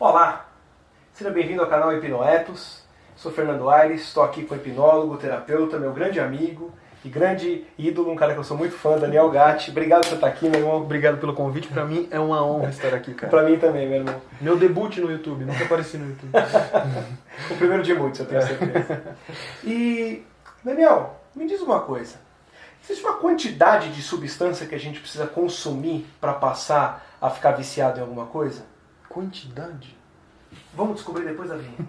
Olá, seja bem-vindo ao canal Hipnoetos. Sou Fernando Aires, estou aqui com o hipnólogo, terapeuta, meu grande amigo e grande ídolo, um cara que eu sou muito fã, Daniel Gatti. Obrigado por você estar aqui, meu irmão. Obrigado pelo convite, pra mim é uma honra estar aqui, cara. Pra mim também, meu irmão. Meu debut no YouTube, nunca apareci no YouTube. O primeiro de muitos, eu tenho certeza. E, Daniel, me diz uma coisa. Existe uma quantidade de substância que a gente precisa consumir para passar a ficar viciado em alguma coisa? Quantidade? Vamos descobrir depois da vinheta.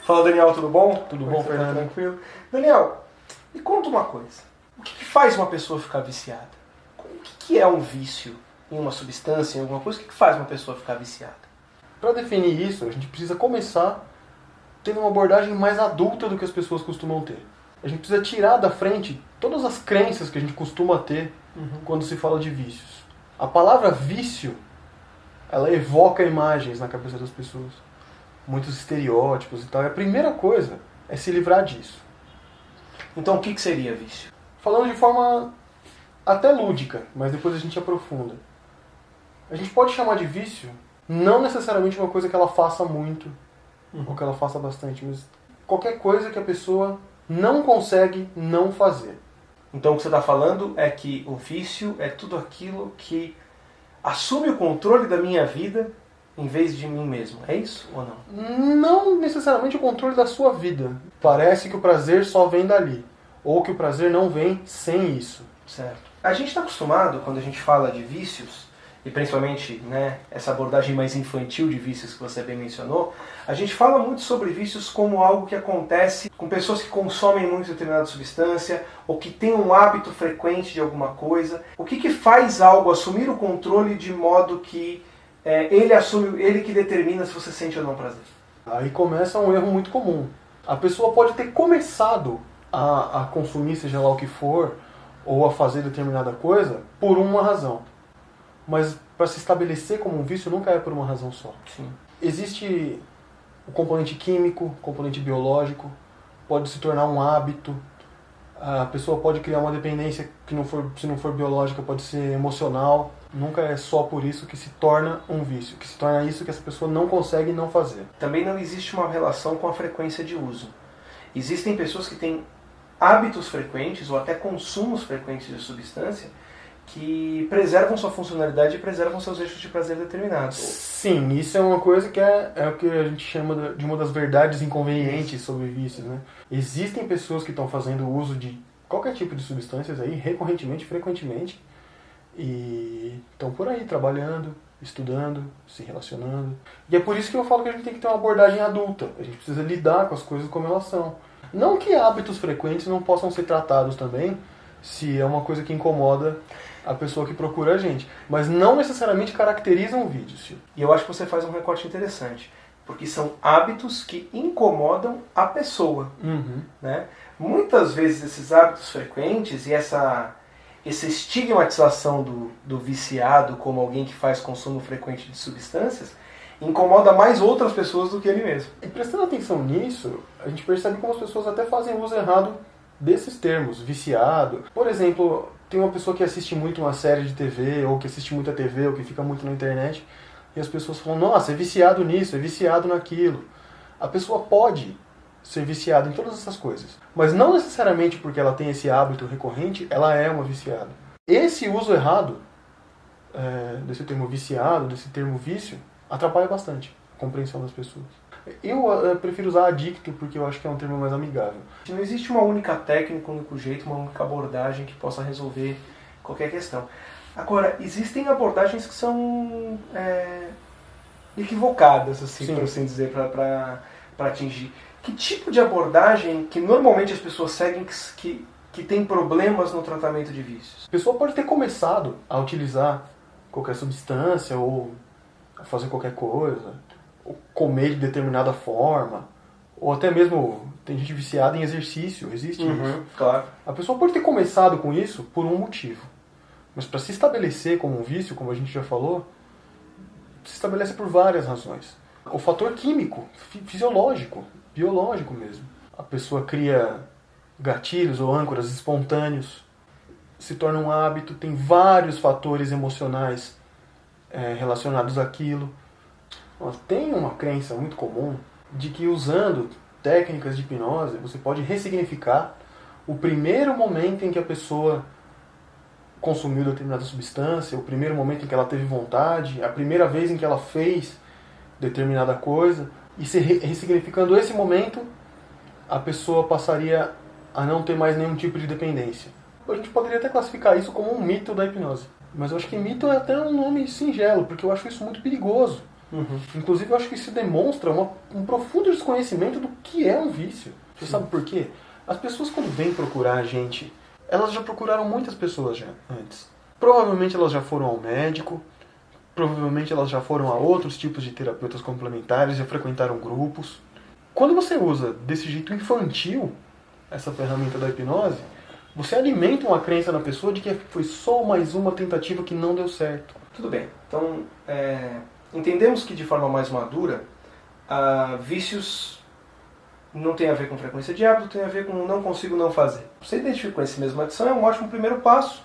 Fala, Daniel, tudo bom? Tudo bom, Fernando? Tranquilo. Daniel, me conta uma coisa. O que faz uma pessoa ficar viciada? O que é um vício em uma substância, em alguma coisa? O que faz uma pessoa ficar viciada? Para definir isso, a gente precisa começar tendo uma abordagem mais adulta do que as pessoas costumam ter. A gente precisa tirar da frente todas as crenças que a gente costuma ter quando se fala de vícios. A palavra vício, ela evoca imagens na cabeça das pessoas. Muitos estereótipos e tal. E a primeira coisa é se livrar disso. Então o que seria vício? Falando de forma até lúdica, mas depois a gente aprofunda. A gente pode chamar de vício não necessariamente uma coisa que ela faça muito, ou que ela faça bastante, mas qualquer coisa que a pessoa não consegue não fazer. Então o que você está falando é que o vício é tudo aquilo que assume o controle da minha vida em vez de mim mesmo. É isso ou não? Não necessariamente o controle da sua vida. Parece que o prazer só vem dali, ou que o prazer não vem sem isso. Certo. A gente está acostumado, quando a gente fala de vícios, e principalmente essa abordagem mais infantil de vícios que você bem mencionou, a gente fala muito sobre vícios como algo que acontece com pessoas que consomem muito determinada substância ou que têm um hábito frequente de alguma coisa. O que faz algo assumir o controle de modo que ele que determina se você sente ou não prazer? Aí começa um erro muito comum. A pessoa pode ter começado a consumir, seja lá o que for, ou a fazer determinada coisa, por uma razão. Mas para se estabelecer como um vício nunca é por uma razão só. Sim. Existe o componente químico, o componente biológico, pode se tornar um hábito. A pessoa pode criar uma dependência que se não for biológica, pode ser emocional. Nunca é só por isso que se torna um vício, que se torna isso que essa pessoa não consegue não fazer. Também não existe uma relação com a frequência de uso. Existem pessoas que têm hábitos frequentes ou até consumos frequentes de substância que preservam sua funcionalidade e preservam seus eixos de prazer determinados. Sim, isso é uma coisa que é o que a gente chama de uma das verdades inconvenientes sobre vícios, né? Existem pessoas que estão fazendo uso de qualquer tipo de substâncias aí, recorrentemente, frequentemente, e estão por aí trabalhando, estudando, se relacionando. E é por isso que eu falo que a gente tem que ter uma abordagem adulta. A gente precisa lidar com as coisas como elas são. Não que hábitos frequentes não possam ser tratados também, se é uma coisa que incomoda a pessoa que procura a gente. Mas não necessariamente caracterizam um vício. E eu acho que você faz um recorte interessante, porque são hábitos que incomodam a pessoa. Né? Muitas vezes esses hábitos frequentes e essa estigmatização do viciado como alguém que faz consumo frequente de substâncias incomoda mais outras pessoas do que ele mesmo. E prestando atenção nisso, a gente percebe como as pessoas até fazem uso errado desses termos, viciado. Por exemplo, tem uma pessoa que assiste muito uma série de TV, ou que assiste muita TV, ou que fica muito na internet, e as pessoas falam, nossa, é viciado nisso, é viciado naquilo. A pessoa pode ser viciada em todas essas coisas, mas não necessariamente porque ela tem esse hábito recorrente, ela é uma viciada. Esse uso errado desse termo viciado, desse termo vício, atrapalha bastante a compreensão das pessoas. Eu prefiro usar adicto porque eu acho que é um termo mais amigável. Não existe uma única técnica, um único jeito, uma única abordagem que possa resolver qualquer questão. Agora, existem abordagens que são equivocadas, assim, por assim dizer, para atingir. Que tipo de abordagem que normalmente as pessoas seguem que tem problemas no tratamento de vícios? A pessoa pode ter começado a utilizar qualquer substância ou a fazer qualquer coisa, ou comer de determinada forma, ou até mesmo tem gente viciada em exercício, existe isso. Claro. A pessoa pode ter começado com isso por um motivo, mas para se estabelecer como um vício, como a gente já falou, se estabelece por várias razões. O fator químico, fisiológico, biológico mesmo. A pessoa cria gatilhos ou âncoras espontâneos. se torna um hábito, tem vários fatores emocionais relacionados àquilo. Tem uma crença muito comum de que usando técnicas de hipnose você pode ressignificar o primeiro momento em que a pessoa consumiu determinada substância, o primeiro momento em que ela teve vontade, a primeira vez em que ela fez determinada coisa, e se ressignificando esse momento, a pessoa passaria a não ter mais nenhum tipo de dependência. A gente poderia até classificar isso como um mito da hipnose. Mas eu acho que mito é até um nome singelo, porque eu acho isso muito perigoso. Inclusive, eu acho que isso demonstra um profundo desconhecimento do que é um vício. Você sabe por quê? As pessoas, quando vêm procurar a gente, elas já procuraram muitas pessoas já antes. Provavelmente elas já foram ao médico, provavelmente elas já foram a outros tipos de terapeutas complementares, já frequentaram grupos. Quando você usa desse jeito infantil essa ferramenta da hipnose, você alimenta uma crença na pessoa de que foi só mais uma tentativa que não deu certo. Tudo bem. Então, entendemos que de forma mais madura, vícios não tem a ver com frequência de hábito, tem a ver com não consigo não fazer. Você identificou esse mesmo adição, é um ótimo primeiro passo.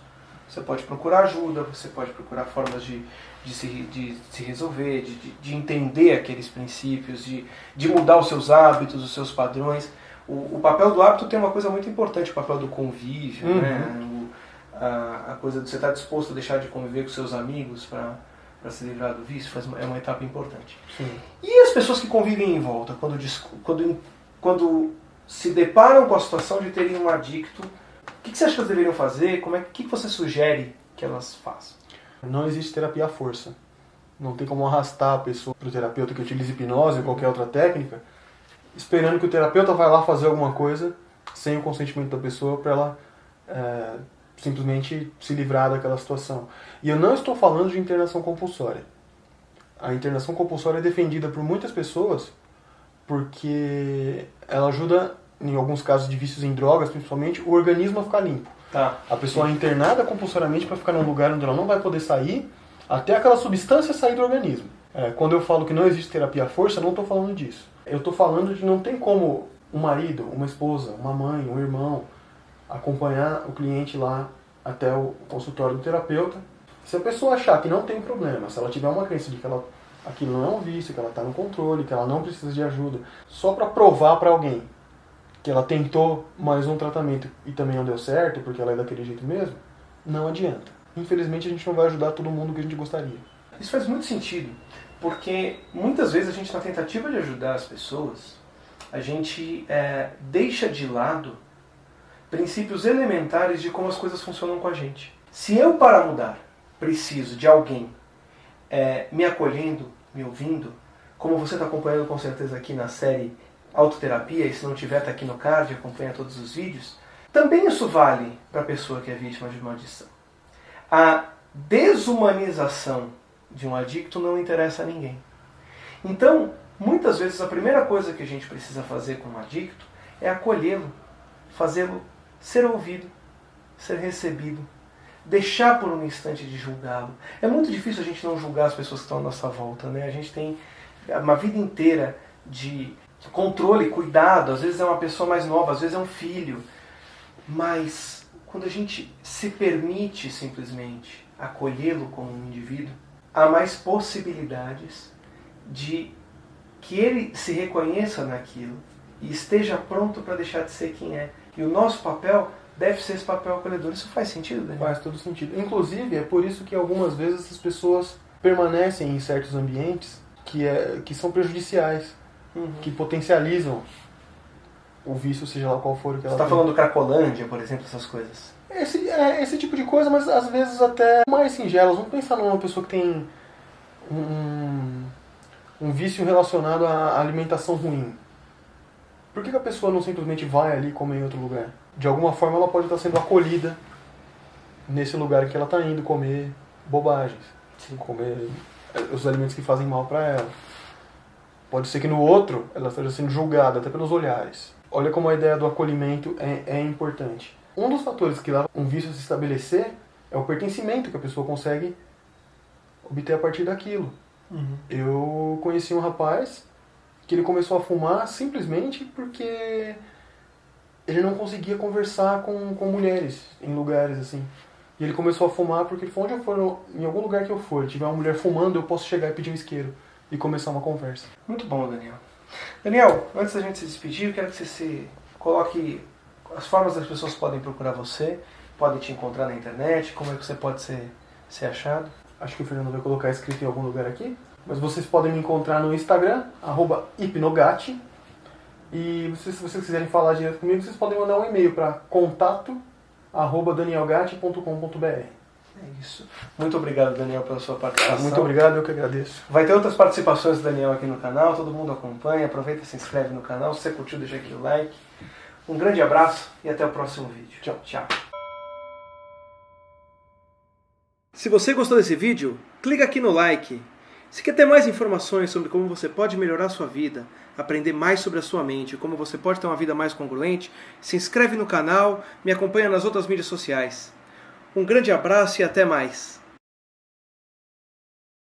Você pode procurar ajuda, você pode procurar formas de se resolver, de entender aqueles princípios, de mudar os seus hábitos, os seus padrões. O papel do hábito tem uma coisa muito importante, o papel do convívio, né? A coisa de você estar disposto a deixar de conviver com seus amigos para se livrar do vício é uma etapa importante. Sim. E as pessoas que convivem em volta, quando se deparam com a situação de terem um adicto, o que você acha que elas deveriam fazer? O que você sugere que elas façam? Não existe terapia à força. Não tem como arrastar a pessoa para o terapeuta que utiliza hipnose ou qualquer outra técnica, esperando que o terapeuta vai lá fazer alguma coisa sem o consentimento da pessoa para ela simplesmente se livrar daquela situação. E eu não estou falando de internação compulsória. A internação compulsória é defendida por muitas pessoas porque ela ajuda, em alguns casos de vícios em drogas, principalmente, o organismo a ficar limpo. Tá. A pessoa é internada compulsoriamente para ficar num lugar onde ela não vai poder sair até aquela substância sair do organismo. Quando eu falo que não existe terapia à força, eu não estou falando disso. Eu estou falando de não tem como um marido, uma esposa, uma mãe, um irmão acompanhar o cliente lá até o consultório do terapeuta. Se a pessoa achar que não tem problema, se ela tiver uma crença de que aquilo não é um vício, que ela está no controle, que ela não precisa de ajuda, só para provar para alguém que ela tentou mais um tratamento e também não deu certo, porque ela é daquele jeito mesmo, não adianta. Infelizmente a gente não vai ajudar todo mundo que a gente gostaria. Isso faz muito sentido, porque muitas vezes a gente, na tentativa de ajudar as pessoas, a gente deixa de lado princípios elementares de como as coisas funcionam com a gente. Se eu, para mudar, preciso de alguém me acolhendo, me ouvindo, como você está acompanhando com certeza aqui na série Autoterapia, e se não tiver, está aqui no card, acompanha todos os vídeos, também isso vale para a pessoa que é vítima de uma adição. A desumanização de um adicto não interessa a ninguém. Então, muitas vezes a primeira coisa que a gente precisa fazer com um adicto é acolhê-lo, fazê-lo ser ouvido, ser recebido, deixar por um instante de julgá-lo. É muito difícil a gente não julgar as pessoas que estão à nossa volta, né? A gente tem uma vida inteira de controle, cuidado, às vezes é uma pessoa mais nova, às vezes é um filho, mas quando a gente se permite simplesmente acolhê-lo como um indivíduo, há mais possibilidades de que ele se reconheça naquilo e esteja pronto para deixar de ser quem é. E o nosso papel deve ser esse papel acolhedor. Isso faz sentido, Daniel? Faz todo sentido. Inclusive, é por isso que algumas vezes as pessoas permanecem em certos ambientes que são prejudiciais, que potencializam o vício, seja lá qual for o que ela Você está falando do Cracolândia, por exemplo, essas coisas? Esse tipo de coisa, mas às vezes até mais singelas. Vamos pensar numa pessoa que tem um vício relacionado à alimentação ruim. Por que a pessoa não simplesmente vai ali comer em outro lugar? De alguma forma ela pode estar sendo acolhida nesse lugar que ela está indo comer bobagens. Sim. Comer os alimentos que fazem mal para ela. Pode ser que no outro ela esteja sendo julgada até pelos olhares. Olha como a ideia do acolhimento é importante. Um dos fatores que leva um vício a se estabelecer é o pertencimento que a pessoa consegue obter a partir daquilo. Eu conheci um rapaz que ele começou a fumar simplesmente porque ele não conseguia conversar com mulheres em lugares assim. E ele começou a fumar porque ele falou, onde eu for, em algum lugar que eu for, tiver uma mulher fumando, eu posso chegar e pedir um isqueiro e começar uma conversa. Muito bom, Daniel. Daniel, antes da gente se despedir, eu quero que você se coloque as formas das pessoas podem procurar você, podem te encontrar na internet, como é que você pode ser achado. Acho que o Fernando vai colocar escrito em algum lugar aqui. Mas vocês podem me encontrar no Instagram, @hipnogatti. E se vocês quiserem falar direto comigo, vocês podem mandar um e-mail para contato@danielgatti.com.br. É isso. Muito obrigado, Daniel, pela sua participação. Muito obrigado, eu que agradeço. Vai ter outras participações do Daniel aqui no canal, todo mundo acompanha, aproveita e se inscreve no canal. Se você curtiu, deixa aqui o like. Um grande abraço e até o próximo vídeo. Tchau, tchau. Se você gostou desse vídeo, clica aqui no like. Se quer ter mais informações sobre como você pode melhorar a sua vida, aprender mais sobre a sua mente, como você pode ter uma vida mais congruente, se inscreve no canal, me acompanha nas outras mídias sociais. Um grande abraço e até mais!